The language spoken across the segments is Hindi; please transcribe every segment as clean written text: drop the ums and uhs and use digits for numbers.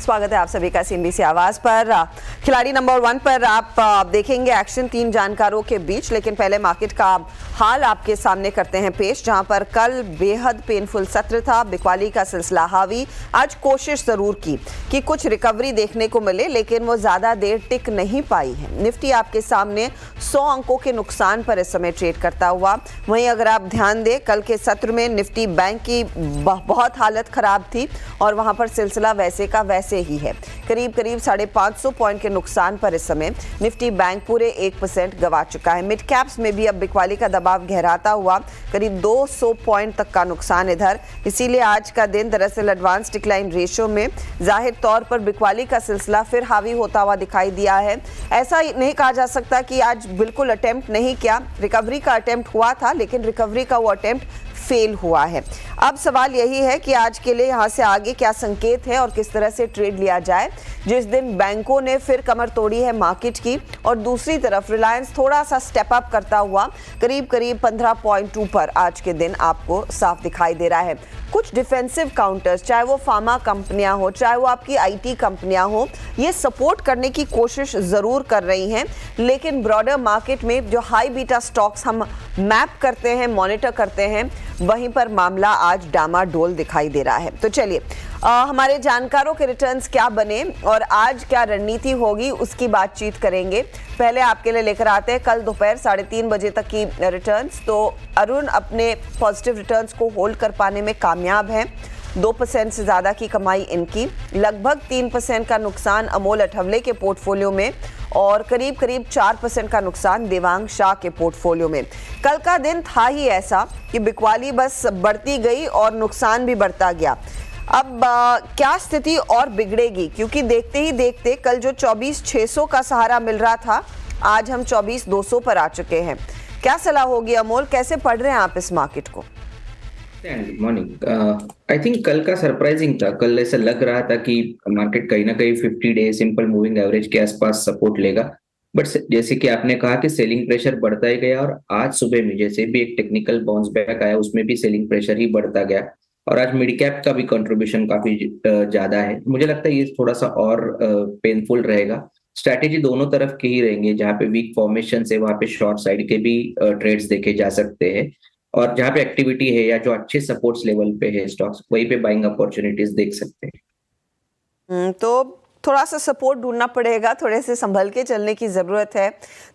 स्वागत है आप सभी का सीएनबीसी आवाज पर। खिलाड़ी नंबर 1 पर आप देखेंगे एक्शन 3 जानकारों के बीच, लेकिन पहले मार्केट का हाल आपके सामने करते हैं पेश, जहां पर कल बेहद पेनफुल सत्र था। बिकवाली का सिलसिला हावी। आज कोशिश जरूर की कि कुछ रिकवरी देखने को मिले, लेकिन वो ज्यादा देर टिक नहीं पाई है। निफ्टी आपके सामने 100 अंकों के नुकसान पर इस समय ट्रेड करता हुआ। वहीं अगर आप ध्यान दें, कल के सत्र में निफ्टी बैंक की बहुत हालत खराब थी और वहां पर सिलसिला वैसे का वैसे ही है। करीब 550 पॉइंट के नुकसान पर इस समय निफ्टी बैंक पूरे 1% गवा चुका है। मिड कैप्स में भी अब बिकवाली का दबाव गहराता हुआ करीब 200 पॉइंट तक का नुकसान इधर। इसीलिए आज का दिन दरअसल एडवांस डिक्लाइन रेशियो में जाहिर तौर पर बिकवाली का सिलसिला फिर हावी होता हुआ दिखाई दिया है। ऐसा नहीं कहा जा सकता कि आज बिल्कुल अटेम्प्ट नहीं किया, रिकवरी का अटेम्प्ट हुआ था, लेकिन रिकवरी का वो अटेम्प्ट फेल हुआ है। अब सवाल यही है कि आज के लिए यहाँ से आगे क्या संकेत है और किस तरह से ट्रेड लिया जाए। जिस दिन बैंकों ने फिर कमर तोड़ी है मार्केट की, और दूसरी तरफ रिलायंस थोड़ा सा स्टेप अप करता हुआ करीब 15 पॉइंट ऊपर आज के दिन आपको साफ दिखाई दे रहा है। कुछ डिफेंसिव काउंटर्स, चाहे वो फार्मा कंपनियां हो, चाहे वो आपकी आईटी कंपनियां हो, ये सपोर्ट करने की कोशिश जरूर कर रही हैं, लेकिन ब्रॉडर मार्केट में जो हाई बीटा स्टॉक्स हम मैप करते हैं, मॉनिटर करते हैं, वहीं पर मामला आज डामाडोल दिखाई दे रहा है। तो चलिए हमारे जानकारों के रिटर्न्स क्या बने और आज क्या रणनीति होगी उसकी बातचीत करेंगे। पहले आपके लिए लेकर आते हैं कल दोपहर 3:30 बजे तक की रिटर्न्स। तो अरुण अपने पॉजिटिव रिटर्न्स को होल्ड कर पाने में कामयाब हैं। 2% से ज़्यादा की कमाई इनकी, लगभग 3% का नुकसान अमोल अठवले के पोर्टफोलियो में और करीब 4% का नुकसान देवांग शाह के पोर्टफोलियो में। कल का दिन था ही ऐसा कि बिकवाली बस बढ़ती गई और नुकसान भी बढ़ता गया। अब क्या स्थिति और बिगड़ेगी, क्योंकि देखते ही देखते कल जो 24,600 का सहारा मिल रहा था, आज हम 24,200 पर आ चुके हैं। क्या सलाह होगी अमोल, कैसे पढ़ रहे हैं आप इस मार्केट को? मॉर्निंग, आई थिंक कल का सरप्राइजिंग था। कल ऐसा लग रहा था कि मार्केट कहीं ना कहीं 50 डे सिंपल मूविंग एवरेज के आसपास सपोर्ट लेगा, बट जैसे कि आपने कहा कि सेलिंग प्रेशर बढ़ता ही गया, और आज सुबह में जैसे भी एक टेक्निकल बाउंस बैक आया, उसमें भी सेलिंग प्रेशर ही बढ़ता गया। और आज मिड कैप का भी कंट्रीब्यूशन काफी ज्यादा है। मुझे लगता है ये थोड़ा सा और पेनफुल रहेगा। स्ट्रैटेजी दोनों तरफ के ही रहेंगे, जहाँ पे वीक फॉर्मेशन है वहां पे शॉर्ट साइड के भी ट्रेड्स देखे जा सकते हैं, और जहाँ पे एक्टिविटी है या जो अच्छे सपोर्ट्स लेवल पे है स्टॉक्स, वहीं पे बाइंग अपॉर्चुनिटीज देख सकते हैं। तो थोड़ा सा सपोर्ट ढूंढना पड़ेगा, थोड़े से संभल के चलने की जरूरत है।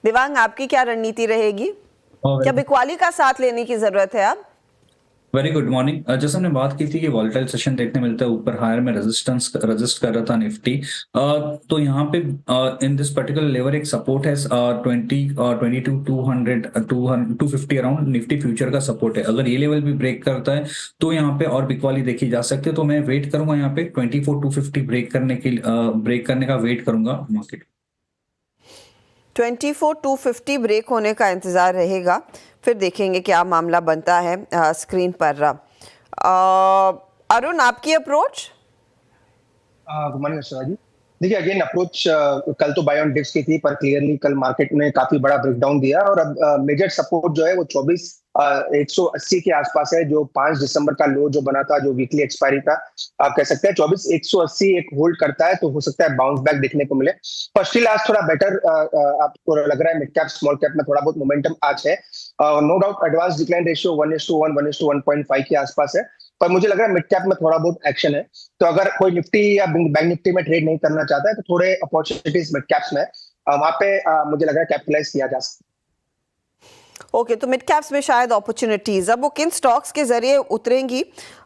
दिवांग, आपकी क्या रणनीति रहेगी? क्या बिकवाली का साथ लेने की जरूरत है अब? Very good morning. जैसे हमने बात की थी कि वॉलेटाइल सेशन देखने मिलता है, ऊपर हायर में रेजिस्ट कर रहा था निफ्टी। तो यहाँ पे इन दिस पर्टिकुलर लेवल एक सपोर्ट है 250 अराउंड निफ्टी फ्यूचर का सपोर्ट है। अगर ये लेवल भी ब्रेक करता है तो यहाँ पे और बिकवाली देखी जा सकती है। तो मैं वेट करूंगा यहाँ पे 24,250 ब्रेक करने का वेट करूंगा मार्केट। 24,250 ब्रेक होने का इंतजार रहेगा, फिर देखेंगे क्या मामला बनता है स्क्रीन पर। अरुण, आपकी अप्रोच? Good morning Shivaji. देखिए अगेन अप्रोच कल तो बाय ऑन डिप्स की थी, पर क्लियरली कल मार्केट ने काफी बड़ा ब्रेकडाउन दिया, और अब मेजर सपोर्ट जो है वो 24,180 के आसपास है, जो 5 दिसंबर का लो जो बना था, जो वीकली एक्सपायरी था। आप कह सकते हैं 24,180 एक होल्ड करता है तो हो सकता है बाउंस बैक देखने को मिले। पर स्टिल आज थोड़ा बेटर आपको लग रहा है। मिड कैप स्मॉल कैप में थोड़ा बहुत मोमेंटम आज है। No doubt advance decline ratio 1:1 1:1.5 के आसपास है, पर मुझे लग रहा है मिड कैप में थोड़ा बहुत एक्शन है। तो अगर कोई निफ्टी या बैंक निफ्टी में ट्रेड नहीं करना चाहता है तो थोड़े अपॉर्चुनिटीज मिड कैप्स में वहां पे मुझे लग रहा है कैपिटलाइज किया जा सकता है। ओके, तो मिड कैप्स में शायद अपॉर्चुनिटीज, अब वो किन स्टॉक्स के जरिए उतरेंगी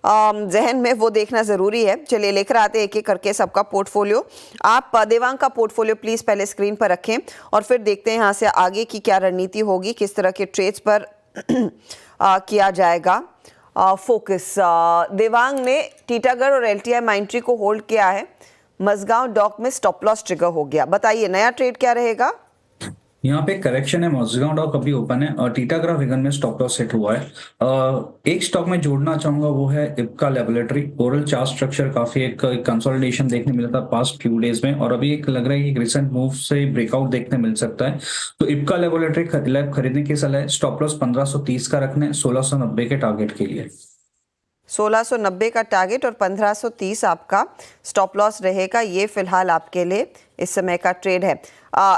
जहन में, वो देखना जरूरी है। चलिए लेकर आते हैं एक एक करके सबका पोर्टफोलियो। आप देवांग का पोर्टफोलियो प्लीज पहले स्क्रीन पर रखें और फिर देखते हैं यहाँ से आगे की क्या रणनीति होगी, किस तरह के ट्रेड्स पर किया जाएगा फोकस। देवांग ने टीटागढ़ और एलटीआई माइंट्री को होल्ड किया है। मझगांव डॉक में स्टॉप लॉस ट्रिगर हो गया। बताइए नया ट्रेड क्या रहेगा? यहाँ पे करेक्शन है, मझगांव डॉक अभी ओपन है और टीटागढ़ विगन में स्टॉप लॉस सेट हुआ है। एक स्टॉक में जोड़ना चाहूंगा, वो है Ipca laboratory. Oral chart structure काफी एक कंसोलिडेशन देखने मिला था पास्ट फ्यू डेज में, और अभी एक लग रहा है कि रिसेंट मूव से ब्रेकआउट देखने मिल सकता है। तो इप्का लैबोरेटरी खरीदने की सलाह है। स्टॉप लॉस 1530 का रखने, 1690 के टारगेट के लिए। 1690 का टारगेट और 1530 आपका स्टॉप लॉस रहेगा। ये फिलहाल आपके लिए इस समय का ट्रेड है।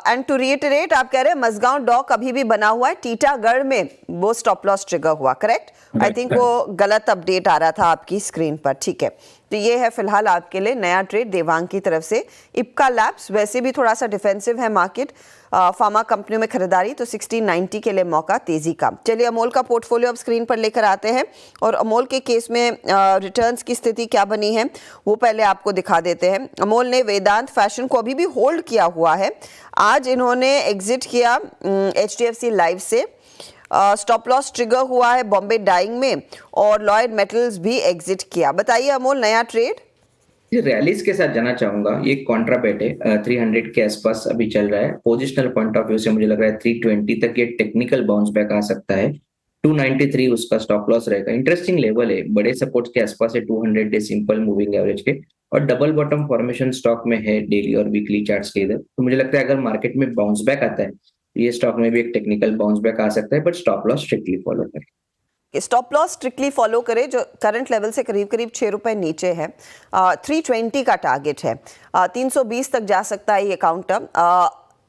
एंड टू रिइटरेट, आप कह रहे हैं मजगांव डॉक अभी भी बना हुआ है, टीटागढ़ में वो स्टॉप लॉस ट्रिगर हुआ, करेक्ट? आई थिंक वो गलत अपडेट आ रहा था आपकी स्क्रीन पर। ठीक है, तो ये है फिलहाल आपके लिए नया ट्रेड देवांग की तरफ से। इप्का लैब्स वैसे भी थोड़ा सा डिफेंसिव है मार्केट, फार्मा कंपनियों में खरीदारी, तो 1690 के लिए मौका तेजी का। चलिए अमोल का पोर्टफोलियो अब स्क्रीन पर लेकर आते हैं और अमोल के केस में रिटर्न्स की स्थिति क्या बनी है वो पहले आपको दिखा देते हैं। अमोल ने वेदांत फैशन को अभी भी होल्ड किया हुआ है। आज इन्होंने एग्जिट किया HDFC लाइफ से, स्टॉप लॉस ट्रिगर हुआ है बॉम्बे डाइंग में और लॉयड मेटल्स भी एग्जिट किया। बताइए अमोल, नया ट्रेड? रैलीज के साथ जाना चाहूंगा। ये कॉन्ट्रा बेट है, 300 के आसपास अभी चल रहा है। पोजिशनल पॉइंट ऑफ व्यू से मुझे लग रहा है 320 तक ये टेक्निकल बाउंस बैक आ सकता है। 293 उसका स्टॉप लॉस रहेगा। इंटरेस्टिंग लेवल है, बड़े सपोर्ट के आसपास है 200 डे सिंपल मूविंग एवरेज के, और डबल बॉटम फॉर्मेशन स्टॉक में है डेली और वीकली चार्ट्स के इधर। तो मुझे लगता है अगर मार्केट में बाउंस बैक आता है, ये स्टॉक में भी एक टेक्निकल बाउंस बैक आ सकता है, but stop loss strictly follow करें। स्टॉप लॉस स्ट्रिक्टली फॉलो करें, जो करंट लेवल से करीब करीब 6 रुपए नीचे है। 320 का टारगेट है, 320 तक जा सकता है ये काउंटर।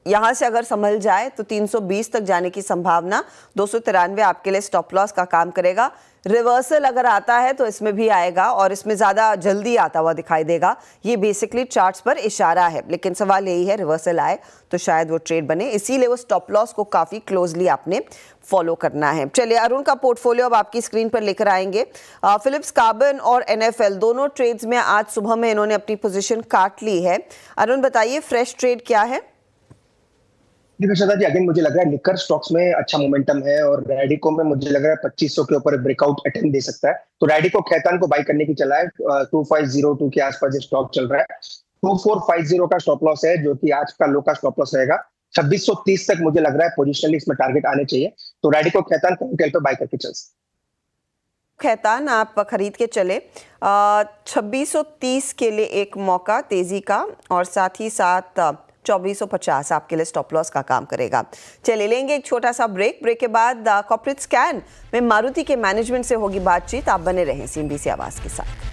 यहाँ से अगर संभल जाए तो 320 तक जाने की संभावना, 293 आपके लिए स्टॉप लॉस का काम करेगा। रिवर्सल अगर आता है तो इसमें भी आएगा और इसमें ज़्यादा जल्दी आता हुआ दिखाई देगा। ये बेसिकली चार्ट्स पर इशारा है, लेकिन सवाल यही है रिवर्सल आए तो शायद वो ट्रेड बने, इसीलिए वो स्टॉप लॉस को काफ़ी क्लोजली आपने फॉलो करना है। चलिए अरुण का पोर्टफोलियो अब आपकी स्क्रीन पर लेकर आएंगे। फिलिप्स कार्बन और NFL दोनों ट्रेड्स में आज सुबह में इन्होंने अपनी पोजीशन काट ली है। अरुण बताइए फ्रेश ट्रेड क्या है? देखिए श्रद्धा जी, अगेन मुझे लग रहा है लिकर स्टॉक्स में अच्छा मोमेंटम है और रैडिको में मुझे लग रहा है 2500 के ऊपर ब्रेकआउट अटेम्प्ट दे सकता है। तो रैडिको खैतान को बाई करने की चला है, 2502 के आसपास ये स्टॉक चल रहा है। 2450 का स्टॉप लॉस है, जो कि आज का लो का स्टॉप लॉस रहेगा। 2630 तक मुझे लग रहा है पोजिशनली इसमें टारगेट आने चाहिए। तो रैडिको खैतान पे बाई करके चल सकते। खैतान आप खरीद के चले, 2630 के लिए एक मौका तेजी का और साथ ही साथ 2450 आपके लिए स्टॉप लॉस का काम करेगा। चलिए लेंगे एक छोटा सा ब्रेक के बाद कॉर्पोरेट स्कैन में मारुति के मैनेजमेंट से होगी बातचीत। आप बने रहें CNBC आवाज के साथ।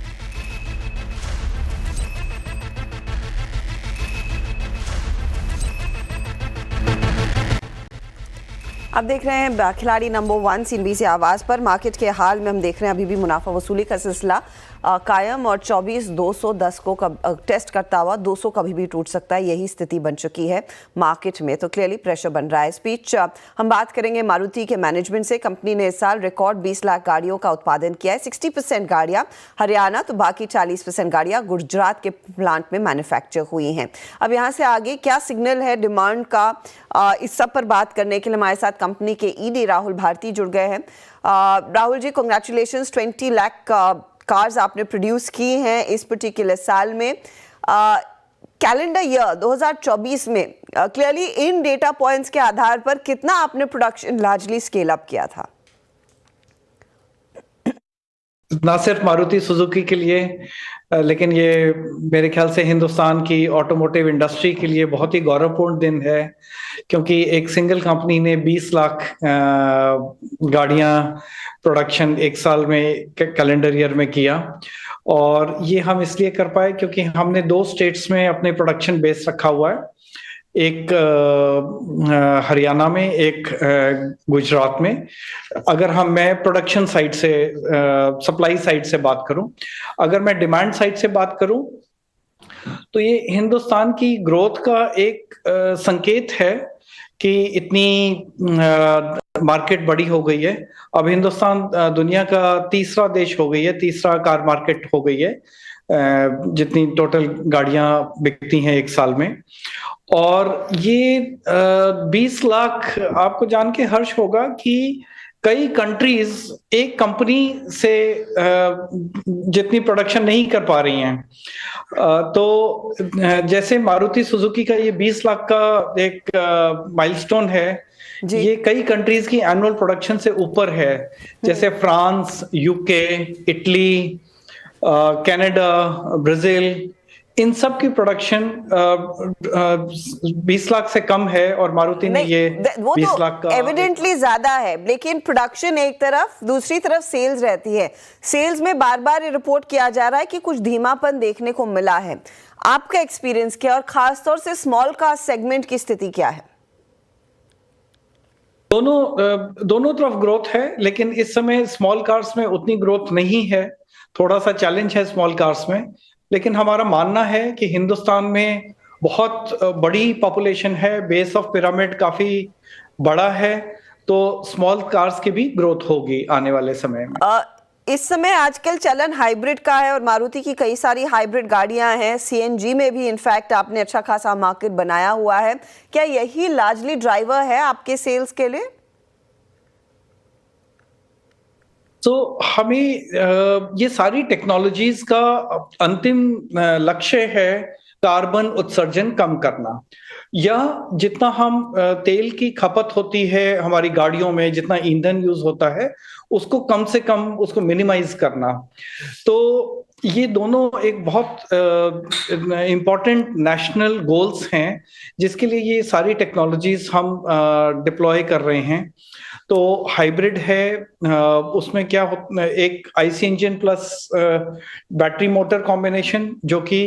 आप देख रहे हैं खिलाड़ी नंबर 1 CNBC आवाज पर। मार्केट के हाल में हम देख रहे हैं अभी भी मुनाफा वसूली का सिलसिला कायम और 24,210 को टेस्ट करता हुआ 200 कभी भी टूट सकता है, यही स्थिति बन चुकी है मार्केट में। तो क्लियरली प्रेशर बन रहा है। स्पीच हम बात करेंगे मारुति के मैनेजमेंट से। कंपनी ने इस साल रिकॉर्ड 20 लाख गाड़ियों का उत्पादन किया है। 60% गाड़ियां हरियाणा तो बाकी 40% गाड़ियां गुजरात के प्लांट में मैन्युफैक्चर हुई हैं। अब यहाँ से आगे क्या सिग्नल है डिमांड का, इस सब पर बात करने के लिए हमारे साथ कंपनी के ED राहुल भारती जुड़ गए हैं। राहुल जी, कांग्रेचुलेशंस, 20 लाख कार्स आपने प्रोड्यूस की हैं इस पर्टिकुलर साल में। कैलेंडर ईयर 2024 में क्लियरली इन डेटा पॉइंट्स के आधार पर कितना आपने प्रोडक्शन लार्जली स्केल अप किया था? ना सिर्फ मारुति सुजुकी के लिए, लेकिन ये मेरे ख्याल से हिंदुस्तान की ऑटोमोटिव इंडस्ट्री के लिए बहुत ही गौरवपूर्ण दिन है, क्योंकि एक सिंगल कंपनी ने 20 लाख गाड़ियां प्रोडक्शन एक साल में कैलेंडर ईयर में किया। और ये हम इसलिए कर पाए क्योंकि हमने 2 स्टेट्स में अपने प्रोडक्शन बेस रखा हुआ है, एक हरियाणा में, एक गुजरात में। अगर मैं प्रोडक्शन साइड से, सप्लाई साइड से बात करूं, अगर मैं डिमांड साइड से बात करूं, तो ये हिंदुस्तान की ग्रोथ का एक संकेत है कि इतनी मार्केट बड़ी हो गई है। अब हिंदुस्तान दुनिया का तीसरा देश हो गई है, तीसरा कार मार्केट हो गई है, जितनी टोटल गाड़ियां बिकती हैं एक साल में। और ये 20 लाख, आपको जान के हर्ष होगा कि कई कंट्रीज एक कंपनी से जितनी प्रोडक्शन नहीं कर पा रही हैं। तो जैसे मारुति सुजुकी का ये 20 लाख का एक माइलस्टोन है, ये कई कंट्रीज की एनुअल प्रोडक्शन से ऊपर है, जैसे France, UK, Italy, Canada, Brazil, इन सब की प्रोडक्शन 20 लाख से कम है और मारुति ने ये वो 20 तो लाख का एविडेंटली ज्यादा है, लेकिन प्रोडक्शन एक तरफ, दूसरी तरफ सेल्स रहती है। सेल्स में बार बार रिपोर्ट किया जा रहा है कि कुछ धीमापन देखने को मिला है। आपका एक्सपीरियंस क्या, और खासतौर से स्मॉल कार सेगमेंट की स्थिति क्या है? दोनों तरफ ग्रोथ है, लेकिन इस समय स्मॉल कार्स में उतनी ग्रोथ नहीं है। थोड़ा सा चैलेंज है स्मॉल कार्स में, लेकिन हमारा मानना है कि हिंदुस्तान में बहुत बड़ी पॉपुलेशन है, बेस ऑफ पिरामिड काफी बड़ा है, तो स्मॉल कार्स की भी ग्रोथ होगी आने वाले समय में। इस समय आजकल चलन हाइब्रिड का है और मारुति की कई सारी हाइब्रिड गाड़ियां हैं। सीएनजी में भी इनफैक्ट आपने अच्छा खासा मार्केट बनाया हुआ है। क्या यही लार्जली ड्राइवर है आपके सेल्स के लिए? तो हमें ये सारी टेक्नोलॉजीज का अंतिम लक्ष्य है कार्बन उत्सर्जन कम करना, या जितना हम तेल की खपत होती है हमारी गाड़ियों में, जितना ईंधन यूज होता है उसको कम से कम उसको मिनिमाइज करना। तो ये दोनों एक बहुत इम्पोर्टेंट नेशनल गोल्स हैं, जिसके लिए ये सारी टेक्नोलॉजीज हम डिप्लॉय कर रहे हैं। तो हाइब्रिड है, उसमें क्या होता है, एक IC engine plus battery motor combination जो कि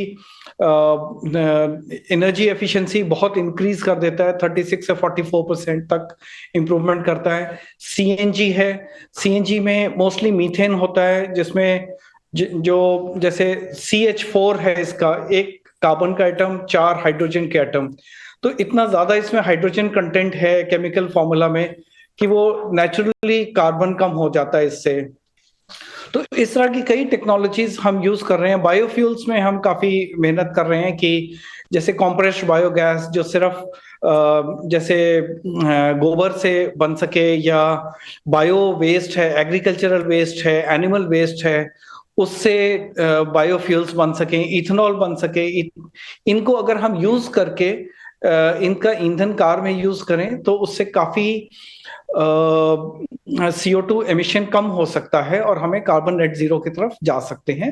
एनर्जी एफिशिएंसी बहुत इंक्रीज कर देता है, 36 से 44% तक इंप्रूवमेंट करता है। सीएनजी है, सीएनजी में मोस्टली मीथेन होता है, जिसमें जो जैसे CH4 है, इसका एक कार्बन का एटम 4 हाइड्रोजन के एटम, तो इतना ज्यादा इसमें हाइड्रोजन कंटेंट है केमिकल फॉर्मूला में कि वो नेचुरली कार्बन कम हो जाता है इससे। तो इस तरह की कई टेक्नोलॉजीज हम यूज कर रहे हैं। बायोफ्यूल्स में हम काफी मेहनत कर रहे हैं कि जैसे कॉम्प्रेस्ड बायोगैस जो सिर्फ जैसे गोबर से बन सके, या बायो वेस्ट है, एग्रीकल्चरल वेस्ट है, एनिमल वेस्ट है, उससे बायोफ्यूल्स बन सके, इथेनॉल बन सके। इनको अगर हम यूज करके इनका ईंधन कार में यूज करें तो उससे काफी CO2 एमिशन कम हो सकता है और हमें कार्बन नेट जीरो की तरफ जा सकते हैं।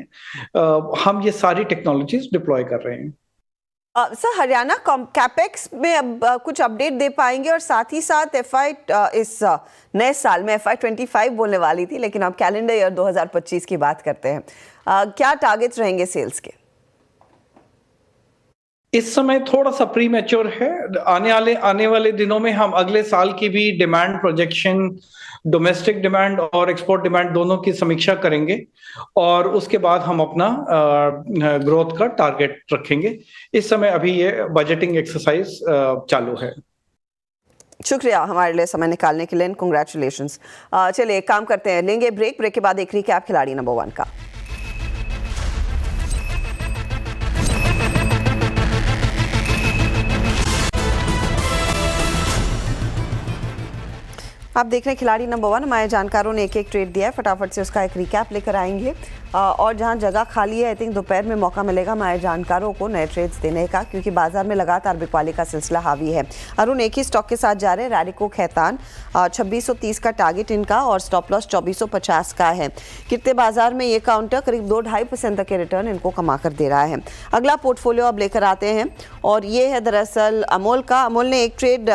हम ये सारी टेक्नोलॉजीज डिप्लॉय कर रहे हैं। सर, हरियाणा कैपेक्स में अब कुछ अपडेट दे पाएंगे, और साथ ही साथ इस नए साल में FY25 बोलने वाली थी, लेकिन अब कैलेंडर ईयर 2025 की बात करते हैं। क्या टारगेट्स रहेंगे सेल्स के? इस समय थोड़ा सा प्री मैच्योर है। आने वाले दिनों में हम अगले साल की भी डिमांड प्रोजेक्शन, डोमेस्टिक डिमांड और एक्सपोर्ट डिमांड दोनों की समीक्षा करेंगे, और उसके बाद हम अपना ग्रोथ का टारगेट रखेंगे। इस समय अभी ये बजटिंग एक्सरसाइज चालू है। शुक्रिया हमारे लिए समय निकालने के लिए, कंग्रेचुलेशंस। चलिए काम करते हैं, लेंगे ब्रेक के बाद एक रिकैप खिलाड़ी नंबर 1 का। आप देख रहे हैं खिलाड़ी नंबर 1। हमारे जानकारों ने एक ट्रेड दिया है, फटाफट से उसका एक रिकैप लेकर आएंगे, और जहां जगह खाली है आई थिंक दोपहर में मौका मिलेगा हमारे जानकारों को नए ट्रेड्स देने का, क्योंकि बाजार में लगातार बिकवाली का सिलसिला हावी है। अरुण एक ही स्टॉक के साथ जा रहे हैं, रैडिको खैतान 2630 का टारगेट इनका और स्टॉप लॉस 2450 का है। गिरते बाजार में ये काउंटर करीब 2-2.5% तक के रिटर्न इनको कमा कर दे रहा है। अगला पोर्टफोलियो अब लेकर आते हैं, और ये है दरअसल अमोल का। अमोल ने एक ट्रेड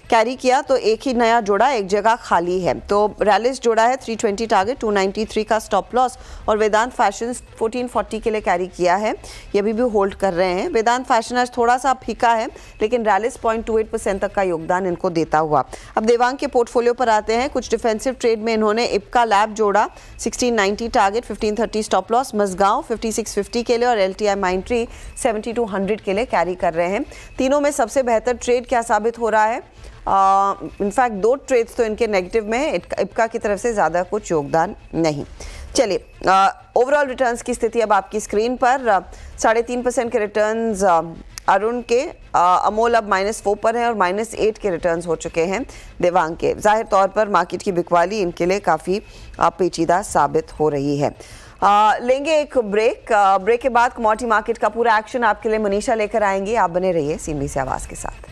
कैरी किया तो एक ही नया जोड़ा, एक जगह खाली है। तो रैलिस जोड़ा है 320 टारगेट, 293 का स्टॉप लॉस, और वेदांत फैशंस 1440 के लिए कैरी किया है, ये अभी भी होल्ड कर रहे हैं। वेदांत फैशन आज थोड़ा सा फीका है, लेकिन रैलिस 0.28% तक का योगदान इनको देता हुआ। अब देवांग के पोर्टफोलियो पर आते हैं। कुछ डिफेंसिव ट्रेड में इन्होंने इप्का लैब जोड़ा, 1690 टारगेट, 1530 स्टॉप लॉस, मसगांव 5650 के लिए, और LTI माइंट्री 7200 के लिए कैरी कर रहे हैं। तीनों में सबसे बेहतर ट्रेड क्या साबित हो रहा है? इनफैक्ट 2 ट्रेड्स तो इनके नेगेटिव में है, इप्का की तरफ से ज़्यादा कुछ योगदान नहीं। चलिए ओवरऑल रिटर्न्स की स्थिति अब आपकी स्क्रीन पर। 3.5% के रिटर्न्स अरुण के, अमोल अब -4 पर है, और -8 के रिटर्न्स हो चुके हैं देवांग के। जाहिर तौर पर मार्केट की बिकवाली इनके लिए काफ़ी पेचीदा साबित हो रही है। लेंगे एक ब्रेक के बाद कमोडिटी मार्केट का पूरा एक्शन आपके लिए मनीषा लेकर आएंगी। आप बने रहिए CNBC आवाज़ के साथ।